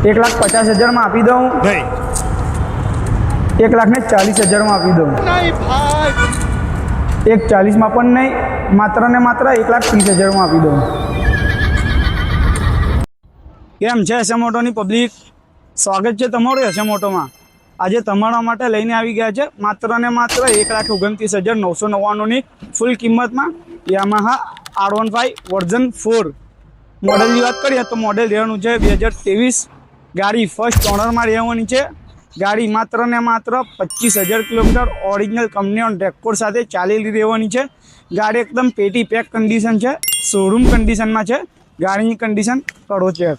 1,50,000 में आपी दऊं नहीं 1,40,000 में आपी दऊं नहीं भाई 1,40 में पण नहीं मात्र ने मात्र 1,30,000 में आपी दऊं। केम छे एसएम ऑटोनी पब्लिक स्वागत है तमारुं एसएम ऑटो में। आज तमारा माटे लईने आवी गया है मात्र ने मात्र 1,29,999 फूल किंमत में यामाहा R15 वर्जन 4 मॉडल की बात करिए तो मॉडल रहेવાનું છે 2023। गाड़ी फर्स्ट ओनर में रहेવાની છે। गाड़ी मात्र ने मात्र 25,000 kilometre original company on record साथ चालेली रहेવાની છે। गाड़ी एकदम पेटी पेक कंडीशन है, शोरूम कंडीशन में है। गाड़ी की कंडीशन करो चेक।